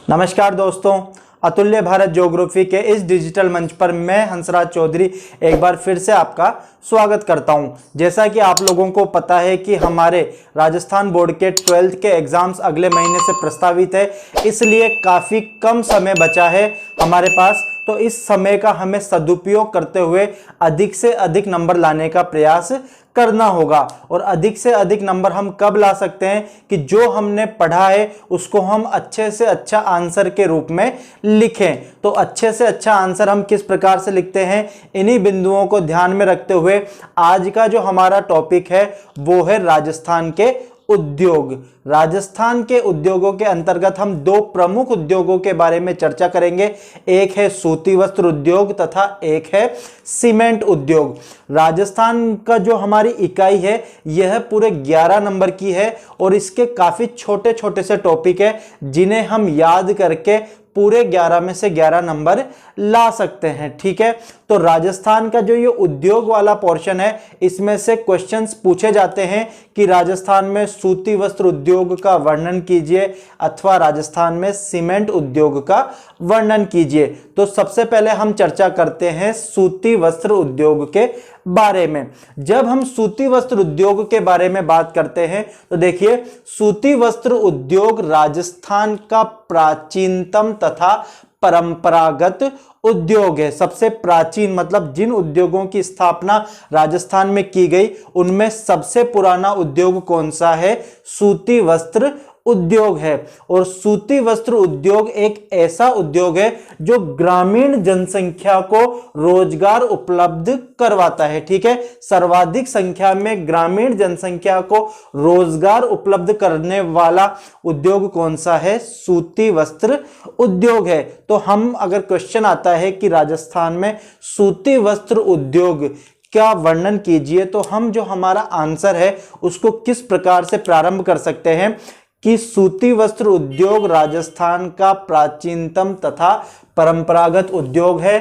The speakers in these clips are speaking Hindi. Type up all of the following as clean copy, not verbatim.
नमस्कार दोस्तों, अतुल्य भारत ज्योग्राफी के इस डिजिटल मंच पर मैं हंसराज चौधरी एक बार फिर से आपका स्वागत करता हूं। जैसा कि आप लोगों को पता है कि हमारे राजस्थान बोर्ड के 12th के एग्जाम्स अगले महीने से प्रस्तावित है, इसलिए काफ़ी कम समय बचा है हमारे पास। तो इस समय का हमें सदुपयोग करते हुए अधिक से अधिक नंबर लाने का प्रयास करना होगा। और अधिक से अधिक नंबर हम कब ला सकते हैं कि जो हमने पढ़ा है उसको हम अच्छे से अच्छा आंसर के रूप में लिखें। तो अच्छे से अच्छा आंसर हम किस प्रकार से लिखते हैं, इन्हीं बिंदुओं को ध्यान में रखते हुए आज का जो हमारा टॉपिक है वो है राजस्थान के उद्योग। राजस्थान के उद्योगों के अंतर्गत हम दो प्रमुख उद्योगों के बारे में चर्चा करेंगे। एक है सूती वस्त्र उद्योग तथा एक है सीमेंट उद्योग। राजस्थान का जो हमारी इकाई है यह पूरे 11 नंबर की है और इसके काफी छोटे छोटे से टॉपिक है जिन्हें हम याद करके पूरे 11 में से 11 नंबर ला सकते हैं। ठीक है, तो राजस्थान का जो ये उद्योग वाला पोर्शन है इसमें से क्वेश्चंस पूछे जाते हैं कि राजस्थान में सूती वस्त्र उद्योग का वर्णन कीजिए अथवा राजस्थान में सीमेंट उद्योग का वर्णन कीजिए। तो सबसे पहले हम चर्चा करते हैं सूती वस्त्र उद्योग के बारे में। जब हम सूती वस्त्र उद्योग के बारे में बात करते हैं तो देखिए, सूती वस्त्र उद्योग राजस्थान का प्राचीनतम तथा परंपरागत उद्योग है। सबसे प्राचीन मतलब जिन उद्योगों की स्थापना राजस्थान में की गई उनमें सबसे पुराना उद्योग कौन सा है? सूती वस्त्र उद्योग है। और सूती वस्त्र उद्योग एक ऐसा उद्योग है जो ग्रामीण जनसंख्या को रोजगार उपलब्ध करवाता है। ठीक है, सर्वाधिक संख्या में ग्रामीण जनसंख्या को रोजगार उपलब्ध करने वाला उद्योग कौन सा है? सूती वस्त्र उद्योग है। तो हम अगर क्वेश्चन आता है कि राजस्थान में सूती वस्त्र उद्योग क्या वर्णन कीजिए, तो हम जो हमारा आंसर है उसको किस प्रकार से प्रारंभ कर सकते हैं कि सूती वस्त्र उद्योग राजस्थान का प्राचीनतम तथा परंपरागत उद्योग है।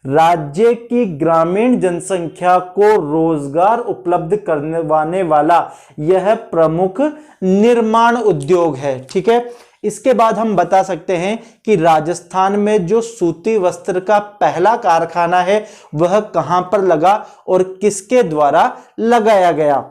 राज्य की ग्रामीण जनसंख्या को रोजगार उपलब्ध करवाने वाला यह प्रमुख निर्माण उद्योग है। ठीक है, इसके बाद हम बता सकते हैं कि राजस्थान में जो सूती वस्त्र का पहला कारखाना है वह कहां पर लगा और किसके द्वारा लगाया गया।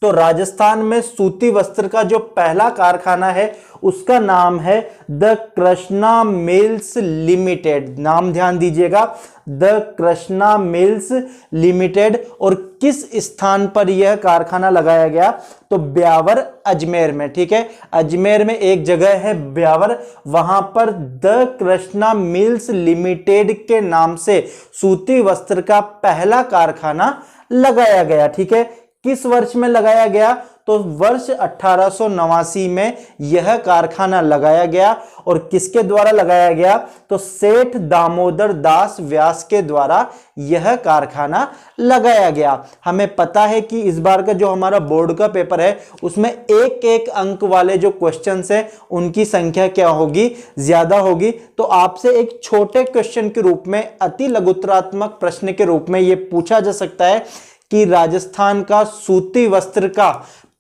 तो राजस्थान में सूती वस्त्र का जो पहला कारखाना है उसका नाम है द कृष्णा मिल्स लिमिटेड। नाम ध्यान दीजिएगा, द कृष्णा मिल्स लिमिटेड। और किस स्थान पर यह कारखाना लगाया गया? तो ब्यावर अजमेर में। ठीक है, अजमेर में एक जगह है ब्यावर, वहां पर द कृष्णा मिल्स लिमिटेड के नाम से सूती वस्त्र का पहला कारखाना लगाया गया। ठीक है, किस वर्ष में लगाया गया? तो वर्ष 1889 में यह कारखाना लगाया गया। और किसके द्वारा लगाया गया? तो सेठ दामोदर दास व्यास के द्वारा यह कारखाना लगाया गया। हमें पता है कि इस बार का जो हमारा बोर्ड का पेपर है उसमें एक एक अंक वाले जो क्वेश्चंस हैं उनकी संख्या क्या होगी? ज्यादा होगी। तो आपसे एक छोटे क्वेश्चन के रूप में, अति लघुतरात्मक प्रश्न के रूप में यह पूछा जा सकता है कि राजस्थान का सूती वस्त्र का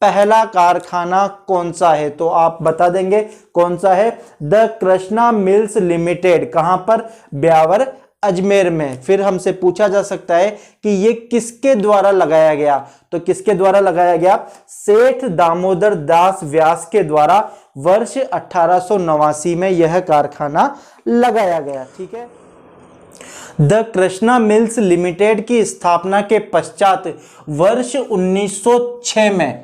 पहला कारखाना कौन सा है? तो आप बता देंगे कौन सा है? The Krishna mills limited. कहां पर? ब्यावर अजमेर में। फिर हमसे पूछा जा सकता है कि ये किसके द्वारा लगाया गया? तो किसके द्वारा लगाया गया? सेठ दामोदर दास व्यास के द्वारा वर्ष 1889 में यह कारखाना लगाया गया। ठीक है, द कृष्णा मिल्स लिमिटेड की स्थापना के पश्चात वर्ष 1906 में,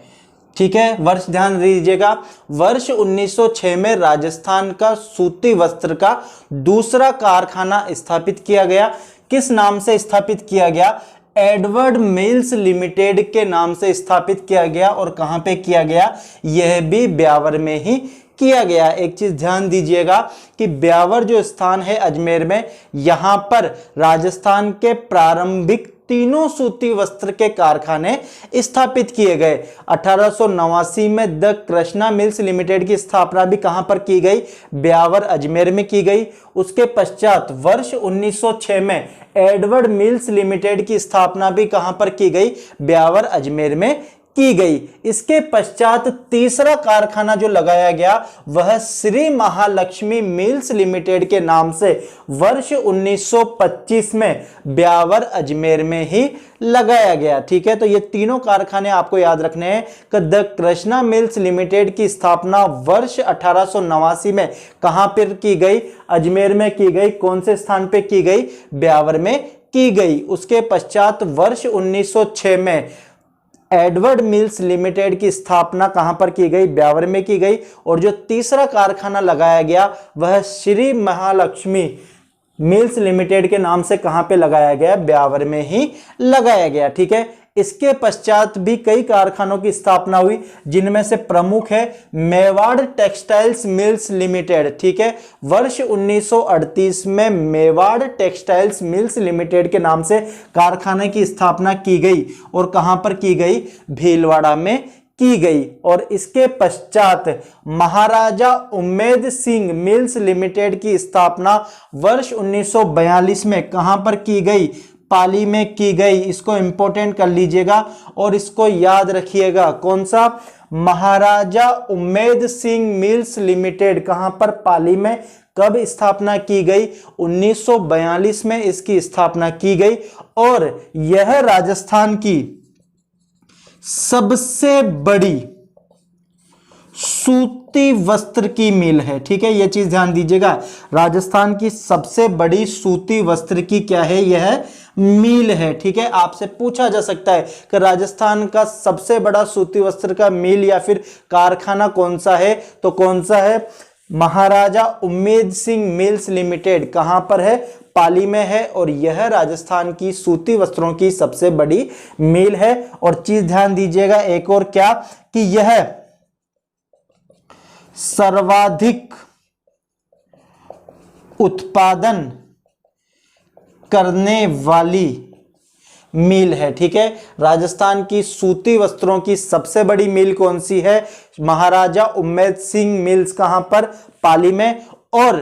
ठीक है, वर्ष ध्यान दीजिएगा, वर्ष 1906 में राजस्थान का सूती वस्त्र का दूसरा कारखाना स्थापित किया गया। किस नाम से स्थापित किया गया? एडवर्ड मिल्स लिमिटेड के नाम से स्थापित किया गया। और कहां पे किया गया? यह भी ब्यावर में ही किया गया। एक चीज ध्यान दीजिएगा कि ब्यावर जो स्थान है अजमेर में, यहां पर राजस्थान के प्रारंभिक तीनों सूती वस्त्र के कारखाने स्थापित किए गए। 1889 में द कृष्णा मिल्स लिमिटेड की स्थापना भी कहां पर की गई? ब्यावर अजमेर में की गई। उसके पश्चात वर्ष 1906 में एडवर्ड मिल्स लिमिटेड की स्थापना भी कहां पर की गई? ब्यावर अजमेर में की गई। इसके पश्चात तीसरा कारखाना जो लगाया गया वह श्री महालक्ष्मी मिल्स लिमिटेड के नाम से वर्ष 1925 में ब्यावर अजमेर में ही लगाया गया। ठीक है, तो ये तीनों कारखाने आपको याद रखने हैं कि द कृष्णा मिल्स लिमिटेड की स्थापना वर्ष 1889 में कहां पर की गई? अजमेर में की गई। कौन से स्थान पे की गई? ब्यावर में की गई। उसके पश्चात वर्ष 1906 में एडवर्ड मिल्स लिमिटेड की स्थापना कहां पर की गई? ब्यावर में की गई। और जो तीसरा कारखाना लगाया गया वह श्री महालक्ष्मी मिल्स लिमिटेड के नाम से कहां पे लगाया गया? ब्यावर में ही लगाया गया। ठीक है, इसके पश्चात भी कई कारखानों की स्थापना हुई, जिनमें से प्रमुख है मेवाड़ टेक्सटाइल्स मिल्स लिमिटेड। ठीक है, वर्ष 1938 में मेवाड़ टेक्सटाइल्स मिल्स लिमिटेड के नाम से कारखाने की स्थापना की गई। और कहां पर की गई? भीलवाड़ा में की गई। और इसके पश्चात महाराजा उम्मेद सिंह मिल्स लिमिटेड की स्थापना वर्ष 1942 में कहां पर की गई? पाली में की गई। इसको इंपॉर्टेंट कर लीजिएगा और इसको याद रखिएगा। कौन सा? महाराजा उम्मेद सिंह मिल्स लिमिटेड कहां पर? पाली में। कब स्थापना की गई? 1942 में इसकी स्थापना की गई। और यह राजस्थान की सबसे बड़ी सूती वस्त्र की मिल है। ठीक है, यह चीज ध्यान दीजिएगा। राजस्थान की सबसे बड़ी सूती वस्त्र की क्या है? यह मिल है। ठीक है, आपसे पूछा जा सकता है कि राजस्थान का सबसे बड़ा सूती वस्त्र का मिल या फिर कारखाना कौन सा है? तो कौन सा है? महाराजा उम्मेद सिंह मिल्स लिमिटेड। कहां पर है? पाली में है। और यह राजस्थान की सूती वस्त्रों की सबसे बड़ी मिल है। और चीज ध्यान दीजिएगा एक और, क्या कि यह सर्वाधिक उत्पादन करने वाली मिल है। ठीक है, राजस्थान की सूती वस्त्रों की सबसे बड़ी मिल कौन सी है? महाराजा उम्मेद सिंह मिल्स। कहां पर? पाली में। और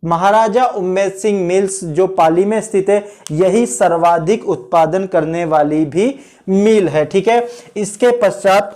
महाराजा उम्मेद सिंह मिल्स जो पाली में स्थित है, यही सर्वाधिक उत्पादन करने वाली भी मिल है। ठीक है, इसके पश्चात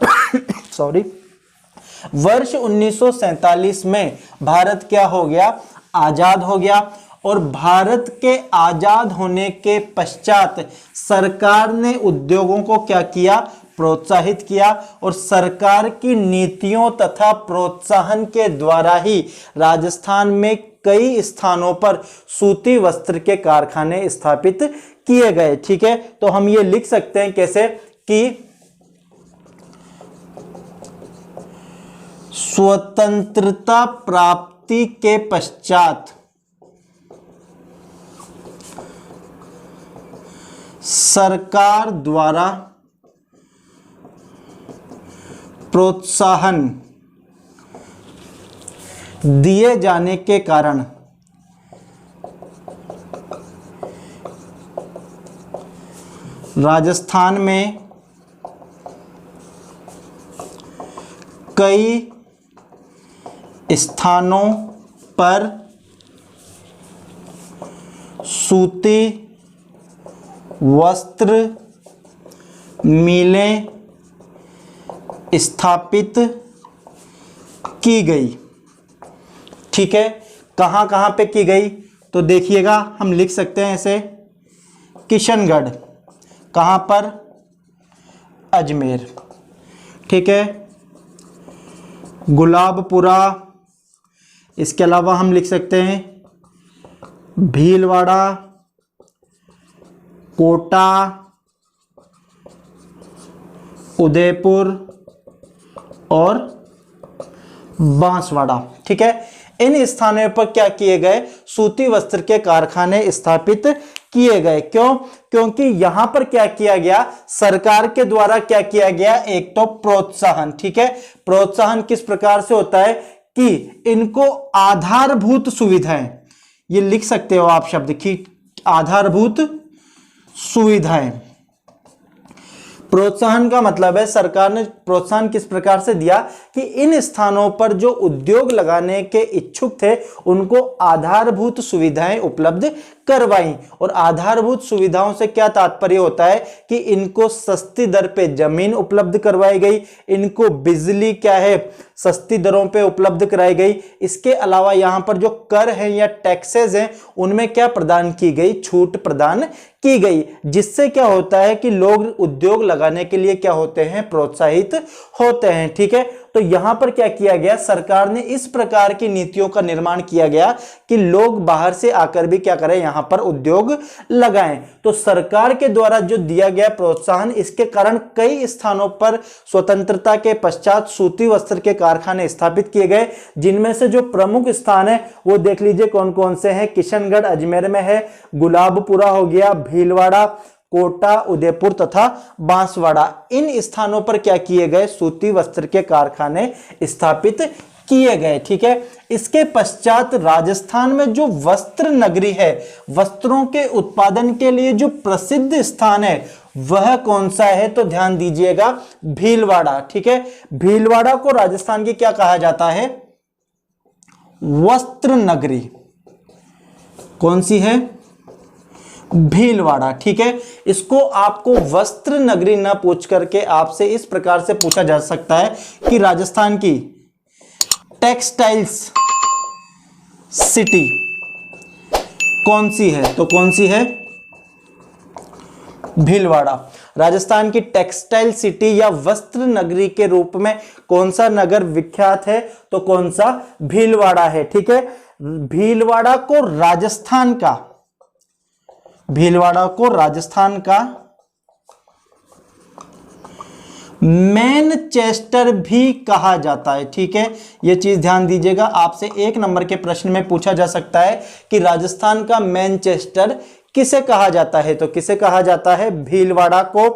वर्ष 1947 में भारत क्या हो गया? आजाद हो गया। और भारत के आजाद होने के पश्चात सरकार ने उद्योगों को क्या किया? प्रोत्साहित किया। और सरकार की नीतियों तथा प्रोत्साहन के द्वारा ही राजस्थान में कई स्थानों पर सूती वस्त्र के कारखाने स्थापित किए गए। ठीक है, तो हम ये लिख सकते हैं कैसे कि स्वतंत्रता प्राप्ति के पश्चात सरकार द्वारा प्रोत्साहन दिए जाने के कारण राजस्थान में कई स्थानों पर सूती वस्त्र मिलें स्थापित की गई। ठीक है, कहां कहां पे की गई? तो देखिएगा, हम लिख सकते हैं ऐसे, किशनगढ़। कहां पर? अजमेर। ठीक है, गुलाबपुरा। इसके अलावा हम लिख सकते हैं भीलवाड़ा, कोटा, उदयपुर और बांसवाड़ा। ठीक है, इन स्थानों पर क्या किए गए? सूती वस्त्र के कारखाने स्थापित किए गए। क्यों? क्योंकि यहां पर क्या किया गया? सरकार के द्वारा क्या किया गया? एक तो प्रोत्साहन। ठीक है, प्रोत्साहन किस प्रकार से होता है कि इनको आधारभूत सुविधाएं, ये लिख सकते हो आप शब्द की आधारभूत सुविधाएं प्रोत्साहन का मतलब है सरकार ने प्रोत्साहन किस प्रकार से दिया कि इन स्थानों पर जो उद्योग लगाने के इच्छुक थे उनको आधारभूत सुविधाएं उपलब्ध करवाई। और आधारभूत सुविधाओं से क्या तात्पर्य होता है कि इनको सस्ती दर पे जमीन उपलब्ध करवाई गई, इनको बिजली क्या है सस्ती दरों पे उपलब्ध कराई गई। इसके अलावा यहां पर जो कर है या टैक्सेस हैं उनमें क्या प्रदान की गई, छूट प्रदान की गई, जिससे क्या होता है कि लोग उद्योग लगाने के लिए क्या होते हैं, प्रोत्साहित होते हैं। ठीक है, तो यहां पर क्या किया गया, सरकार ने इस प्रकार की नीतियों का निर्माण किया गया कि लोग बाहर से आकर भी क्या करें, यहां पर उद्योग लगाएं। तो सरकार के द्वारा जो दिया गया प्रोत्साहन, इसके कारण कई स्थानों पर स्वतंत्रता के पश्चात सूती वस्त्र के कारखाने स्थापित किए गए, जिनमें से जो प्रमुख स्थान है वो देख लीजिए कौन कौन से हैं। किशनगढ़ अजमेर में है, गुलाबपुरा हो गया, भीलवाड़ा, कोटा, उदयपुर तथा बांसवाड़ा। इन स्थानों पर क्या किए गए, सूती वस्त्र के कारखाने स्थापित किए गए। ठीक है, इसके पश्चात राजस्थान में जो वस्त्र नगरी है, वस्त्रों के उत्पादन के लिए जो प्रसिद्ध स्थान है वह कौन सा है, तो ध्यान दीजिएगा भीलवाड़ा। ठीक है, भीलवाड़ा को राजस्थान की क्या कहा जाता है, वस्त्र नगरी। कौन सी है, भीलवाड़ा। ठीक है, इसको आपको वस्त्र नगरी ना पूछ करके आपसे इस प्रकार से पूछा जा सकता है कि राजस्थान की टेक्सटाइल्स सिटी कौन सी है, तो कौन सी है, भीलवाड़ा। राजस्थान की टेक्सटाइल सिटी या वस्त्र नगरी के रूप में कौन सा नगर विख्यात है, तो कौन सा, भीलवाड़ा है। ठीक है, भीलवाड़ा को राजस्थान का, भीलवाड़ा को राजस्थान का मैनचेस्टर भी कहा जाता है। ठीक है, यह चीज ध्यान दीजिएगा, आपसे 1 नंबर के प्रश्न में पूछा जा सकता है कि राजस्थान का मैनचेस्टर किसे कहा जाता है, तो किसे कहा जाता है, भीलवाड़ा को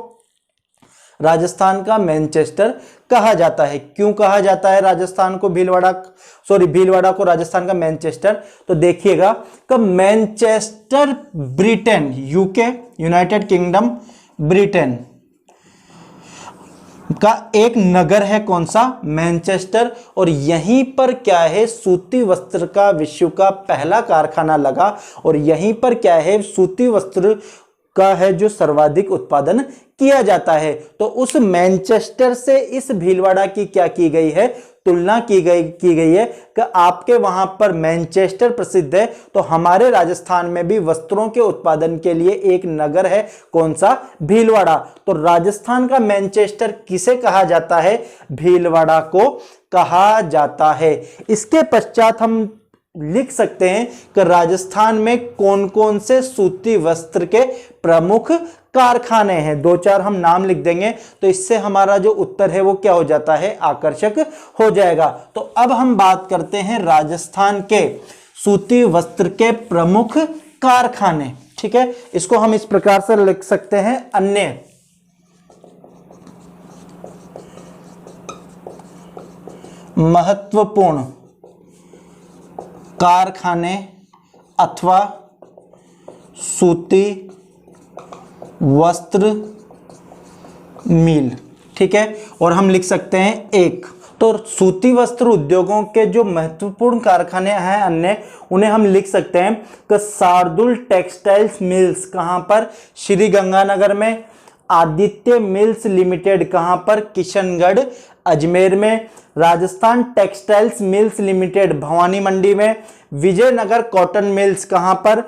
राजस्थान का मैनचेस्टर कहा जाता है। क्यों कहा जाता है राजस्थान को भीलवाड़ा को राजस्थान का मैनचेस्टर, तो देखिएगा कि Manchester Britain, UK, United kingdom, Britain का एक नगर है, कौन सा, मैनचेस्टर। और यहीं पर क्या है, सूती वस्त्र का विश्व का पहला कारखाना लगा और यहीं पर क्या है, सूती वस्त्र का है जो सर्वाधिक उत्पादन किया जाता है। तो उस मैनचेस्टर से इस भीलवाड़ा की क्या की गई है, तुलना की गई है कि आपके वहां पर मैनचेस्टर प्रसिद्ध है तो हमारे राजस्थान में भी वस्त्रों के उत्पादन के लिए एक नगर है, कौन सा, भीलवाड़ा। तो राजस्थान का मैनचेस्टर किसे कहा जाता है, भीलवाड़ा को कहा जाता है। इसके पश्चात हम लिख सकते हैं कि राजस्थान में कौन कौन से सूती वस्त्र के प्रमुख कारखाने हैं, 2-4 हम नाम लिख देंगे तो इससे हमारा जो उत्तर है वो क्या हो जाता है, आकर्षक हो जाएगा। तो अब हम बात करते हैं राजस्थान के सूती वस्त्र के प्रमुख कारखाने। ठीक है, इसको हम इस प्रकार से लिख सकते हैं, अन्य महत्वपूर्ण कारखाने अथवा सूती वस्त्र मिल। ठीक है, और हम लिख सकते हैं 1, तो सूती वस्त्र उद्योगों के जो महत्वपूर्ण कारखाने हैं अन्य, उन्हें हम लिख सकते हैं कि शार्दुल टेक्सटाइल्स मिल्स कहां पर, श्री गंगानगर में, आदित्य मिल्स लिमिटेड कहां पर, किशनगढ़ अजमेर में, Rajasthan textiles mills limited Bhawani Mandi में, विजयनगर कॉटन मिल्स कहां पर,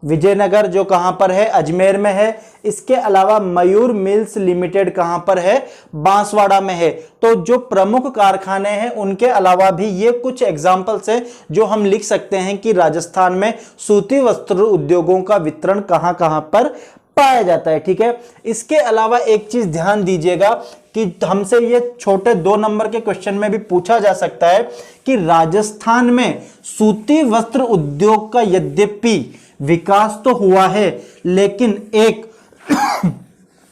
विजयनगर जो कहां पर है, अजमेर में है। इसके अलावा मयूर मिल्स लिमिटेड कहां पर है, बांसवाड़ा में है। तो जो प्रमुख कारखाने हैं उनके अलावा भी ये कुछ एग्जाम्पल्स हैं जो हम लिख सकते हैं कि राजस्थान में सूती वस्त्र उद्योगों का वितरण कहां कहां पर पाया जाता है। ठीक है, इसके अलावा एक चीज ध्यान दीजिएगा कि हमसे ये छोटे 2 नंबर के क्वेश्चन में भी पूछा जा सकता है कि राजस्थान में सूती वस्त्र उद्योग का यद्यपि विकास तो हुआ है लेकिन एक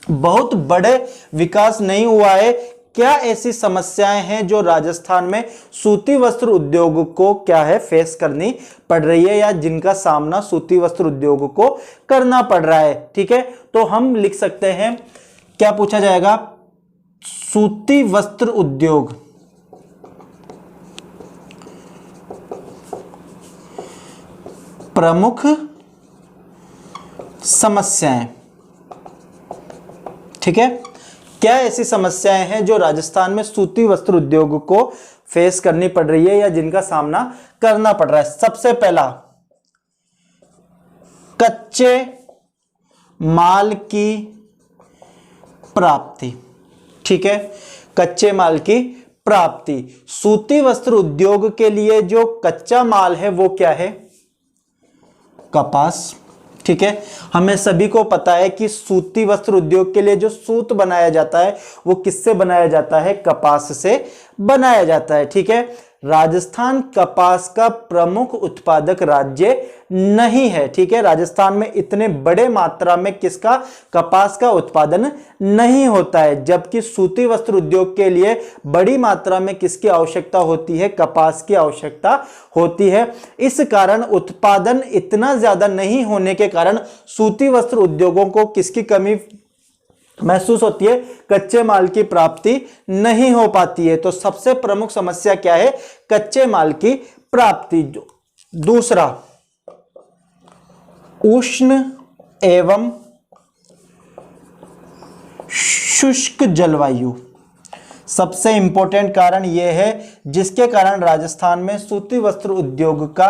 बहुत बड़े विकास नहीं हुआ है। क्या ऐसी समस्याएं हैं जो राजस्थान में सूती वस्त्र उद्योग को क्या है, फेस करनी पड़ रही है या जिनका सामना सूती वस्त्र उद्योग को करना पड़ रहा है। ठीक है, तो हम लिख सकते हैं क्या पूछा जाएगा? सूती वस्त्र उद्योग प्रमुख समस्याएं। ठीक है, क्या ऐसी समस्याएं हैं जो राजस्थान में सूती वस्त्र उद्योग को फेस करनी पड़ रही है या जिनका सामना करना पड़ रहा है? सबसे पहला, कच्चे माल की प्राप्ति। ठीक है, कच्चे माल की प्राप्ति। सूती वस्त्र उद्योग के लिए जो कच्चा माल है वो क्या है? कपास। ठीक है, हमें सभी को पता है कि सूती वस्त्र उद्योग के लिए जो सूत बनाया जाता है वो किससे बनाया जाता है? कपास से बनाया जाता है। ठीक है, राजस्थान कपास का प्रमुख उत्पादक राज्य नहीं है। ठीक है, राजस्थान में इतने बड़े मात्रा में किसका? कपास का उत्पादन नहीं होता है, जबकि सूती वस्त्र उद्योग के लिए बड़ी मात्रा में किसकी आवश्यकता होती है? कपास की आवश्यकता होती है। इस कारण उत्पादन इतना ज्यादा नहीं होने के कारण सूती वस्त्र उद्योगों को किसकी कमी महसूस होती है? कच्चे माल की प्राप्ति नहीं हो पाती है। तो सबसे प्रमुख समस्या क्या है? कच्चे माल की प्राप्ति। दूसरा, उष्ण एवं शुष्क जलवायु। सबसे इंपॉर्टेंट कारण यह है जिसके कारण राजस्थान में सूती वस्त्र उद्योग का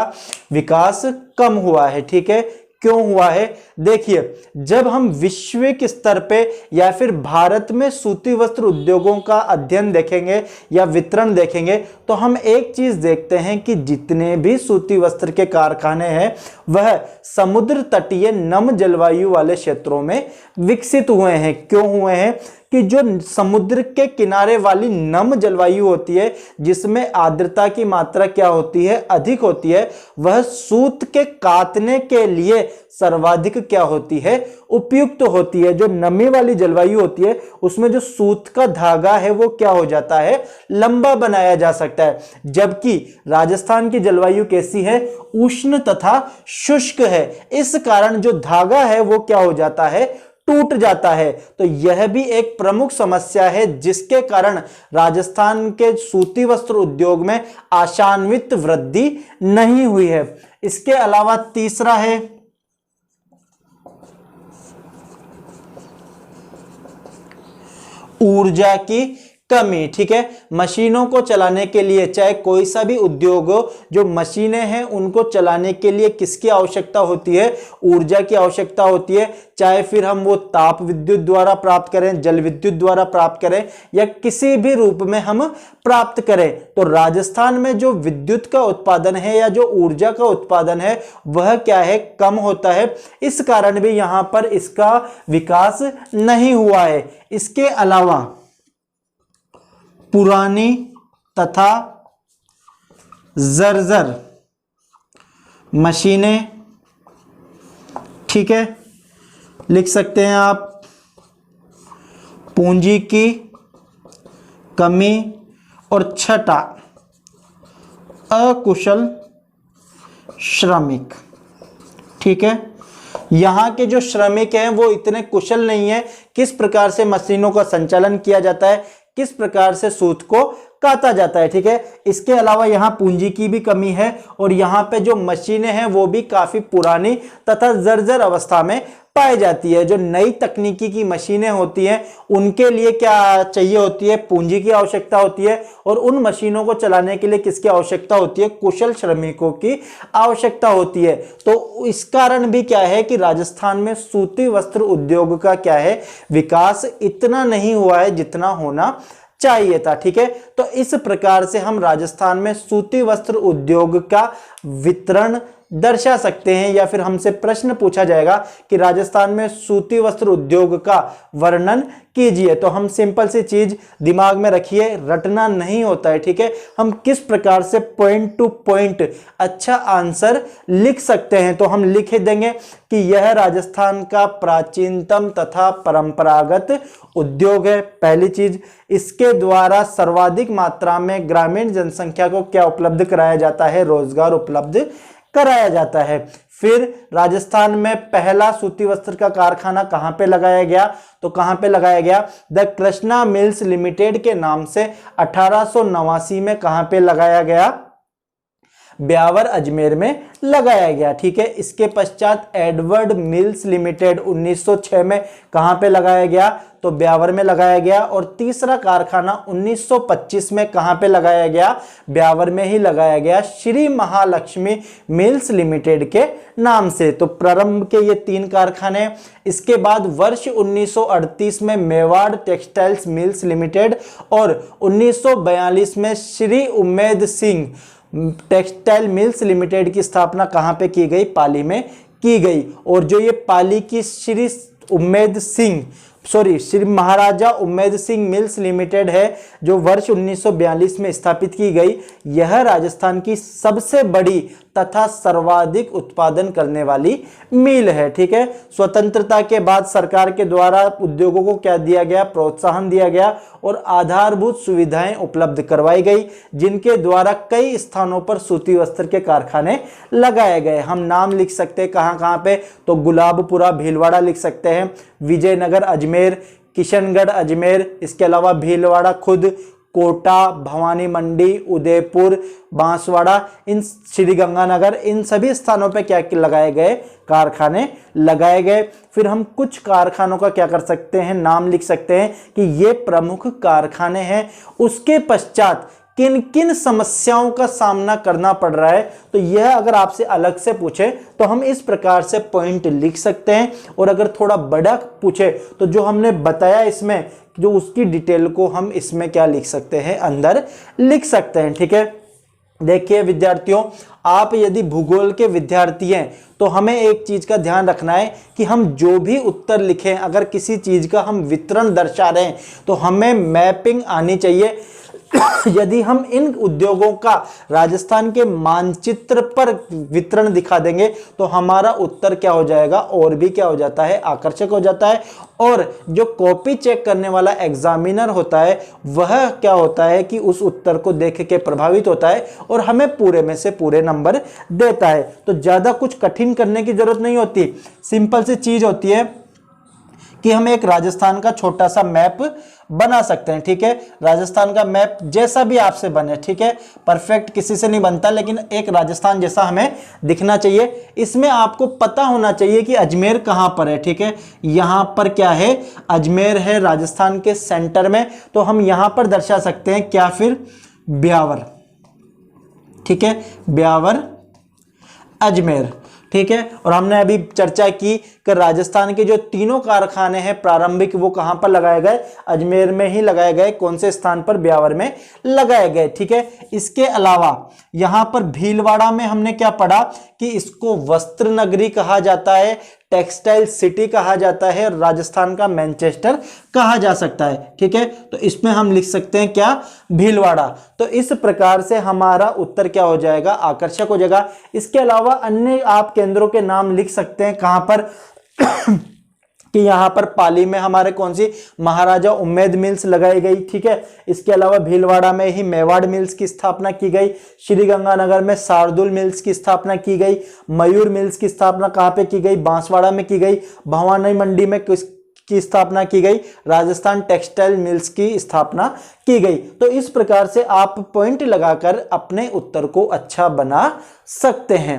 विकास कम हुआ है। ठीक है, क्यों हुआ है? देखिए, जब हम वैश्विक स्तर पे या फिर भारत में सूती वस्त्र उद्योगों का अध्ययन देखेंगे या वितरण देखेंगे तो हम एक चीज देखते हैं कि जितने भी सूती वस्त्र के कारखाने हैं वह समुद्र तटीय नम जलवायु वाले क्षेत्रों में विकसित हुए हैं। क्यों हुए हैं? कि जो समुद्र के किनारे वाली नम जलवायु होती है जिसमें आर्द्रता की मात्रा क्या होती है? अधिक होती है, वह सूत के कातने के लिए सर्वाधिक क्या होती है? उपयुक्त होती है। जो नमी वाली जलवायु होती है उसमें जो सूत का धागा है वो क्या हो जाता है? लंबा बनाया जा सकता है। जबकि राजस्थान की जलवायु कैसी है? उष्ण तथा शुष्क है। इस कारण जो धागा है वो क्या हो जाता है? टूट जाता है। तो यह भी एक प्रमुख समस्या है जिसके कारण राजस्थान के सूती वस्त्र उद्योग में आशान्वित वृद्धि नहीं हुई है। इसके अलावा तीसरा है ऊर्जा की कमी। ठीक है, मशीनों को चलाने के लिए, चाहे कोई सा भी उद्योग हो, जो मशीनें हैं उनको चलाने के लिए किसकी आवश्यकता होती है? ऊर्जा की आवश्यकता होती है। चाहे फिर हम वो ताप विद्युत द्वारा प्राप्त करें, जल विद्युत द्वारा प्राप्त करें या किसी भी रूप में हम प्राप्त करें। तो राजस्थान में जो विद्युत का उत्पादन है या जो ऊर्जा का उत्पादन है वह क्या है? कम होता है। इस कारण भी यहां पर इसका विकास नहीं हुआ है। इसके अलावा पुरानी तथा जर्जर मशीनें। ठीक है, लिख सकते हैं आप, पूंजी की कमी और छठा अकुशल श्रमिक। ठीक है, यहां के जो श्रमिक हैं वो इतने कुशल नहीं है। किस प्रकार से मशीनों का संचालन किया जाता है, किस प्रकार से सूत को काता जाता है। ठीक है, इसके अलावा यहाँ पूंजी की भी कमी है और यहाँ पे जो मशीनें हैं वो भी काफी पुरानी तथा जर्जर अवस्था में पाई जाती है। जो नई तकनीकी की मशीनें होती हैं उनके लिए क्या चाहिए होती है? पूंजी की आवश्यकता होती है और उन मशीनों को चलाने के लिए किसकी आवश्यकता होती है? कुशल श्रमिकों की आवश्यकता होती है। तो इस कारण भी क्या है कि राजस्थान में सूती वस्त्र उद्योग का क्या है? विकास इतना नहीं हुआ है जितना होना चाहिए था। ठीक है, तो इस प्रकार से हम राजस्थान में सूती वस्त्र उद्योग का वितरण दर्शा सकते हैं या फिर हमसे प्रश्न पूछा जाएगा कि राजस्थान में सूती वस्त्र उद्योग का वर्णन कीजिए। तो हम सिंपल सी चीज दिमाग में रखिए, रटना नहीं होता है। ठीक है, हम किस प्रकार से पॉइंट टू पॉइंट अच्छा आंसर लिख सकते हैं। तो हम लिख देंगे कि यह राजस्थान का प्राचीनतम तथा परंपरागत उद्योग है। पहली चीज, इसके द्वारा सर्वाधिक मात्रा में ग्रामीण जनसंख्या को क्या उपलब्ध कराया जाता है? रोजगार उपलब्ध कराया जाता है। फिर राजस्थान में पहला सूती वस्त्र का कारखाना कहां पे लगाया गया, तो कहां पे लगाया गया, द कृष्णा मिल्स लिमिटेड के नाम से 1889 में कहां पे लगाया गया, ब्यावर अजमेर में लगाया गया। ठीक है, इसके पश्चात एडवर्ड मिल्स लिमिटेड 1906 में कहां पे लगाया गया, तो ब्यावर में लगाया गया। और तीसरा कारखाना 1925 में कहां पे लगाया गया, ब्यावर में ही लगाया गया, श्री महालक्ष्मी मिल्स लिमिटेड के नाम से। तो प्रारंभ के ये 3 कारखाने। इसके बाद वर्ष 1938 में मेवाड़ टेक्सटाइल्स मिल्स लिमिटेड और 1942 में Shri Ummed Singh textile mills limited की स्थापना कहां पे की गई, पाली में की गई। और जो ये पाली की श्री महाराजा उम्मेद सिंह मिल्स लिमिटेड है, जो वर्ष 1942 में स्थापित की गई, यह राजस्थान की सबसे बड़ी तथा सर्वाधिक उत्पादन करने वाली मिल है। ठीक है, स्वतंत्रता के बाद सरकार के द्वारा उद्योगों को क्या दिया गया, प्रोत्साहन दिया गया और आधारभूत सुविधाएं उपलब्ध करवाई गई, जिनके द्वारा कई स्थानों पर सूती वस्त्र के कारखाने लगाए गए। हम नाम लिख सकते हैं कहां कहां पे, तो गुलाबपुरा भीलवाड़ा लिख सकते हैं, विजयनगर अजमेर, किशनगढ़ अजमेर, इसके अलावा भीलवाड़ा खुद, कोटा, भवानी मंडी, उदयपुर, बांसवाड़ा, इन श्रीगंगानगर, इन सभी स्थानों पे क्या लगाए गए, कारखाने लगाए गए। फिर हम कुछ कारखानों का क्या कर सकते हैं, नाम लिख सकते हैं कि ये प्रमुख कारखाने हैं। उसके पश्चात किन किन समस्याओं का सामना करना पड़ रहा है, तो यह अगर आपसे अलग से पूछे तो हम इस प्रकार से पॉइंट लिख सकते हैं। और अगर थोड़ा बड़ा पूछे तो जो हमने बताया इसमें, जो उसकी डिटेल को हम इसमें क्या लिख सकते हैं, अंदर लिख सकते हैं। ठीक है, देखिए विद्यार्थियों, आप यदि भूगोल के विद्यार्थी हैं तो हमें एक चीज का ध्यान रखना है कि हम जो भी उत्तर लिखें, अगर किसी चीज का हम वितरण दर्शा रहे हैं तो हमें मैपिंग आनी चाहिए। यदि हम इन उद्योगों का राजस्थान के मानचित्र पर वितरण दिखा देंगे तो हमारा उत्तर क्या हो जाएगा, और भी क्या हो जाता है, आकर्षक हो जाता है। और जो कॉपी चेक करने वाला एग्जामिनर होता है वह क्या होता है कि उस उत्तर को देख के प्रभावित होता है और हमें पूरे में से पूरे नंबर देता है। तो ज्यादा कुछ कठिन करने की जरूरत नहीं होती, सिंपल सी चीज होती है कि हम एक राजस्थान का छोटा सा मैप बना सकते हैं। ठीक है, राजस्थान का मैप जैसा भी आपसे बने, ठीक है, परफेक्ट किसी से नहीं बनता, लेकिन एक राजस्थान जैसा हमें दिखना चाहिए। इसमें आपको पता होना चाहिए कि अजमेर कहां पर है। ठीक है, यहां पर क्या है, अजमेर है राजस्थान के सेंटर में, तो हम यहां पर दर्शा सकते हैं क्या, फिर ब्यावर। ठीक है, ब्यावर अजमेर। ठीक है, और हमने अभी चर्चा की कि राजस्थान के जो तीनों कारखाने हैं प्रारंभिक, वो कहां पर लगाए गए, अजमेर में ही लगाए गए। कौन से स्थान पर, ब्यावर में लगाए गए। ठीक है, इसके अलावा यहां पर भीलवाड़ा में हमने क्या पढ़ा कि इसको वस्त्र नगरी कहा जाता है, टेक्सटाइल सिटी कहा जाता है, राजस्थान का मैनचेस्टर कहा जा सकता है। ठीक है, तो इसमें हम लिख सकते हैं क्या, भीलवाड़ा। तो इस प्रकार से हमारा उत्तर क्या हो जाएगा, आकर्षक हो जाएगा। इसके अलावा अन्य आप केंद्रों के नाम लिख सकते हैं कहां पर कि यहां पर पाली में हमारे कौन सी, महाराजा उम्मेद मिल्स लगाई गई। ठीक है, इसके अलावा भीलवाड़ा में ही मेवाड़ मिल्स की स्थापना की गई, श्रीगंगानगर में शार्दुल मिल्स की स्थापना की गई, मयूर मिल्स की स्थापना कहां पे की गई, बांसवाड़ा में की गई, भवानी मंडी में की स्थापना की गई, राजस्थान टेक्सटाइल मिल्स की स्थापना की गई। तो इस प्रकार से आप पॉइंट लगाकर अपने उत्तर को अच्छा बना सकते हैं।